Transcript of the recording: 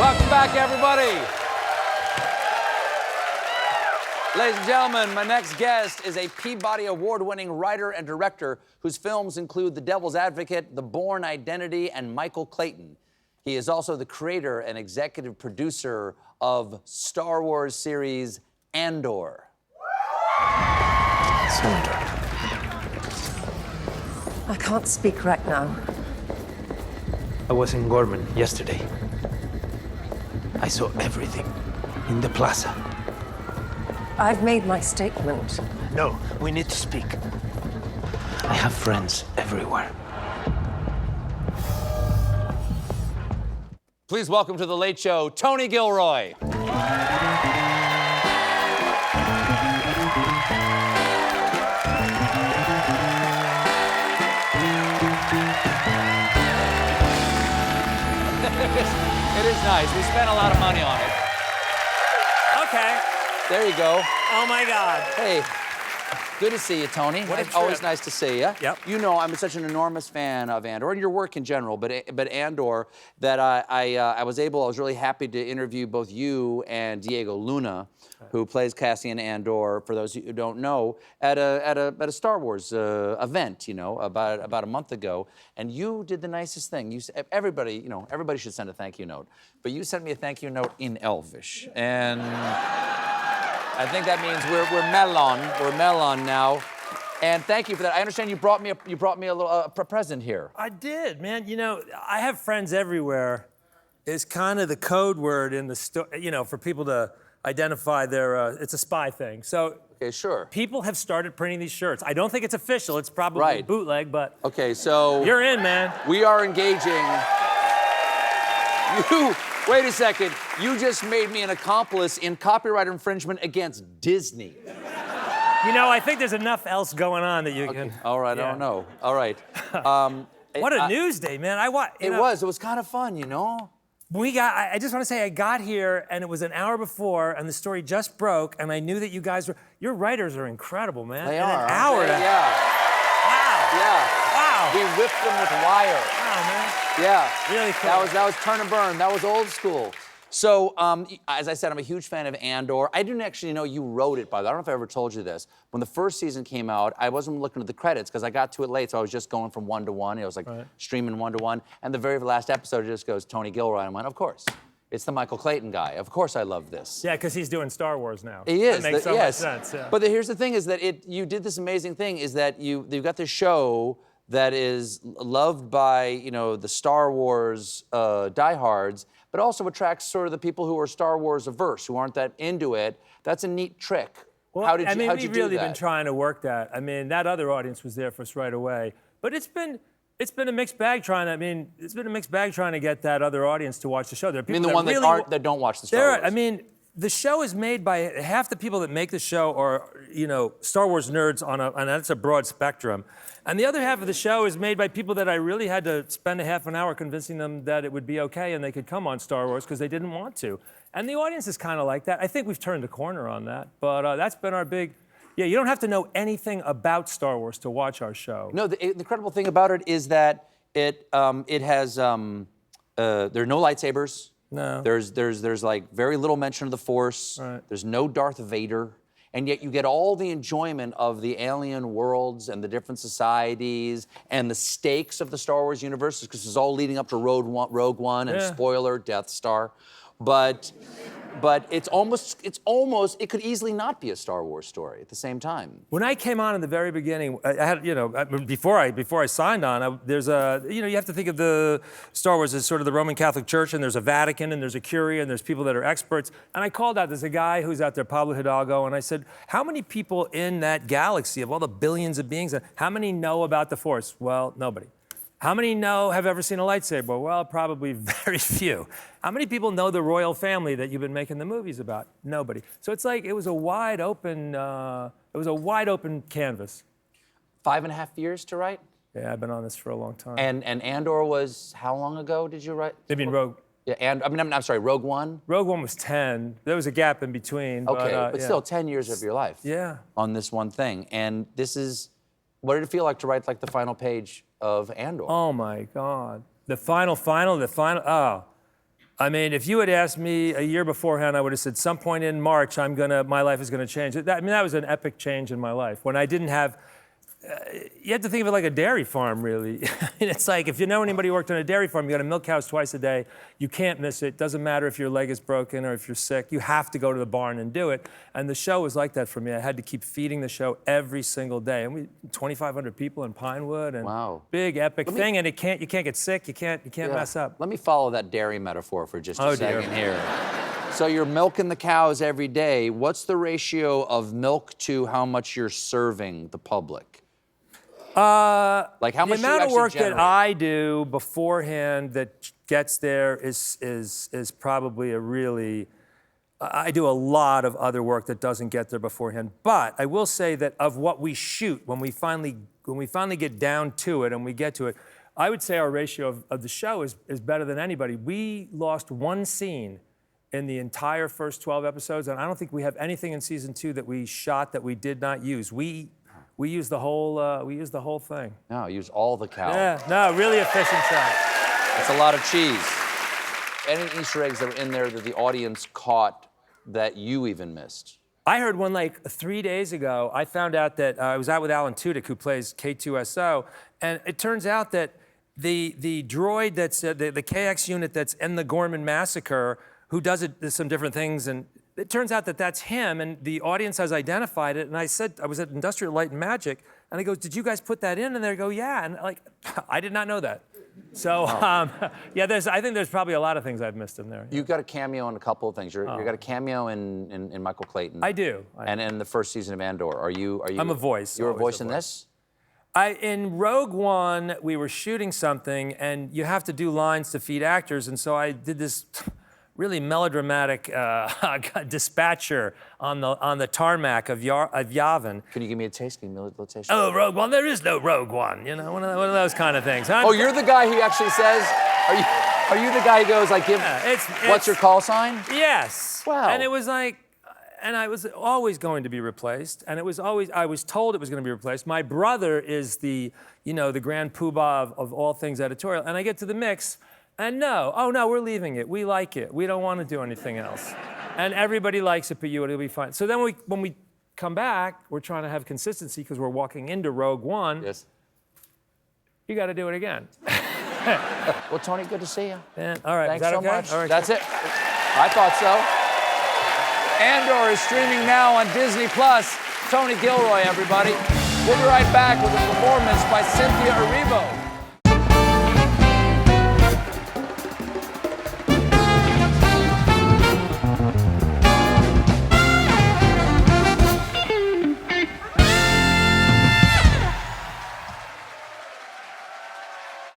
Welcome back, everybody. Ladies and gentlemen, my next guest is a Peabody Award-winning writer and director whose films include The Devil's Advocate, The Bourne Identity, and Michael Clayton. He is also the creator and executive producer of Star Wars series Andor. Surrender. I can't speak right now. I was in Gorman yesterday. I saw everything in the plaza. I've made my statement. No, we need to speak. I have friends everywhere. Please welcome to The Late Show, Tony Gilroy. It is nice. We spent a lot of money on it. Okay. There you go. Oh my God. Hey, good to see you, Tony. What a trip. Always nice to see you. Yep. You know, I'm such an enormous fan of Andor and your work in general, but Andor, that I was really happy to interview both you and Diego Luna, who plays Cassian Andor, for those who don't know, at a Star Wars event, you know, about a month ago, and you did the nicest thing. You everybody should send a thank you note, but you sent me a thank you note in Elvish, and I think that means we're melon now, and thank you for that. I understand you brought me a little present here. I did, man. You know, I have friends everywhere is kind of the code word in the for people to identify their. It's a spy thing. So. Okay, sure. People have started printing these shirts. I don't think it's official. It's probably bootleg, but. Okay, so. You're in, man. We are engaging. Wait a second. You just made me an accomplice in copyright infringement against Disney. You know, I think there's enough else going on that you can. All right, yeah. I don't know. All right. What a news day, man. It was kind of fun, you know? I just want to say I got here and it was an hour before and the story just broke and I knew that you guys your writers are incredible, man. They and are. An hour. Yeah. Wow. Yeah. Wow. We whipped them with wire. Wow, man. Yeah. Really cool. That was turn and burn. That was old school. So, as I said, I'm a huge fan of Andor. I didn't actually know you wrote it, by the way. I don't know if I ever told you this. When the first season came out, I wasn't looking at the credits because I got to it late, so I was just going from 1 to 1. It was like streaming 1 to 1. And the very last episode just goes Tony Gilroy. And I went, of course. It's the Michael Clayton guy. Of course I love this. Yeah, because he's doing Star Wars now. He is. That makes so much sense. Yeah. But here's the thing is that you did this amazing thing is that you've got this show that is loved by, you know, the Star Wars diehards, but also attracts sort of the people who are Star Wars averse, who aren't that into it. That's a neat trick. Well, how'd you do that? we've really been trying to work that. I mean, that other audience was there for us right away. But it's been a mixed bag trying to get that other audience to watch the show. There are people that don't watch the Star Wars. I mean, the show is made by half the people that make the show are, you know, Star Wars nerds and that's a broad spectrum. And the other half of the show is made by people that I really had to spend a half an hour convincing them that it would be okay and they could come on Star Wars because they didn't want to. And the audience is kind of like that. I think we've turned the corner on that, but that's been our big. Yeah, you don't have to know anything about Star Wars to watch our show. No, the incredible thing about it is that it has there are no lightsabers. No. There's like very little mention of the Force. Right. There's no Darth Vader. And yet you get all the enjoyment of the alien worlds and the different societies and the stakes of the Star Wars universe, because it's all leading up to Rogue One and spoiler, Death Star. But it could easily not be a Star Wars story at the same time. When I came on in the very beginning, I had, you know, before I signed on, you have to think of the Star Wars as sort of the Roman Catholic Church, and there's a Vatican, and there's a Curia, and there's people that are experts. And I called out, there's a guy who's out there, Pablo Hidalgo, and I said, how many people in that galaxy of all the billions of beings, how many know about the Force? Well, nobody. How many have ever seen a lightsaber? Well, probably very few. How many people know the royal family that you've been making the movies about? Nobody. So it's like it was a wide open canvas. 5.5 years to write? Yeah, I've been on this for a long time. And Andor was how long ago did you write? Maybe in Rogue. Yeah, I'm sorry, Rogue One? Rogue One was 10. There was a gap in between. Okay, but still 10 years of your life. Yeah. On this one thing. And this is, what did it feel like to write like the final page of Andor? Oh my God. The final, oh. I mean, if you had asked me a year beforehand, I would have said, some point in March, my life is gonna change. That was an epic change in my life. When I didn't have, you have to think of it like a dairy farm, really. It's like, if you know anybody who worked on a dairy farm, you gotta milk cows twice a day. You can't miss it. Doesn't matter if your leg is broken or if you're sick. You have to go to the barn and do it. And the show was like that for me. I had to keep feeding the show every single day. And 2,500 people in Pinewood, and wow. Big epic thing. And you can't get sick. You can't mess up. Let me follow that dairy metaphor for just a second dear. here. So you're milking the cows every day. What's the ratio of milk to how much you're serving the public? Like how much the amount of work generate? that I do beforehand that gets there is probably a really. I do a lot of other work that doesn't get there beforehand. But I will say that of what we shoot, when we finally get down to it and we get to it, I would say our ratio of the show is better than anybody. We lost one scene in the entire first 12 episodes, and I don't think we have anything in season 2 that we shot that we did not use. We used the whole thing. No, use all the cow. Yeah, no, really efficient shot. That's a lot of cheese. Any Easter eggs that were in there that the audience caught that you even missed? I heard one like 3 days ago. I found out that I was out with Alan Tudyk, who plays K2SO, and it turns out that the droid that's the KX unit that's in the Gorman massacre, who does some different things, and it turns out that that's him, and the audience has identified it. And I said, I was at Industrial Light and Magic, and I go, did you guys put that in? And they go, yeah. And like, I did not know that. So, yeah, I think there's probably a lot of things I've missed in there. You got a cameo in a couple of things. You got a cameo in Michael Clayton. I do. And in the first season of Andor. Are you? I'm a voice. You're a voice in this? In Rogue One, we were shooting something, and you have to do lines to feed actors, and so I did this really melodramatic dispatcher on the tarmac of Yavin. Can you give me a taste? Give me a little taste. Oh, Rogue One, there is no Rogue One. You know, one of those kind of things. Oh, you're the guy who actually says, are you the guy who goes like, what's your call sign? Yes. Wow. And it was like, and I was always going to be replaced, and I was told it was going to be replaced. My brother is the grand poobah of all things editorial, and I get to the mix, and no, we're leaving it. We like it. We don't want to do anything else. And everybody likes it, but it'll be fine. So then when we come back, we're trying to have consistency because we're walking into Rogue One. Yes. You got to do it again. Well, Tony, good to see you. All right. Thanks is that so okay? much. All right. That's it. I thought so. Andor is streaming now on Disney+. Tony Gilroy, everybody. We'll be right back with a performance by Cynthia Erivo.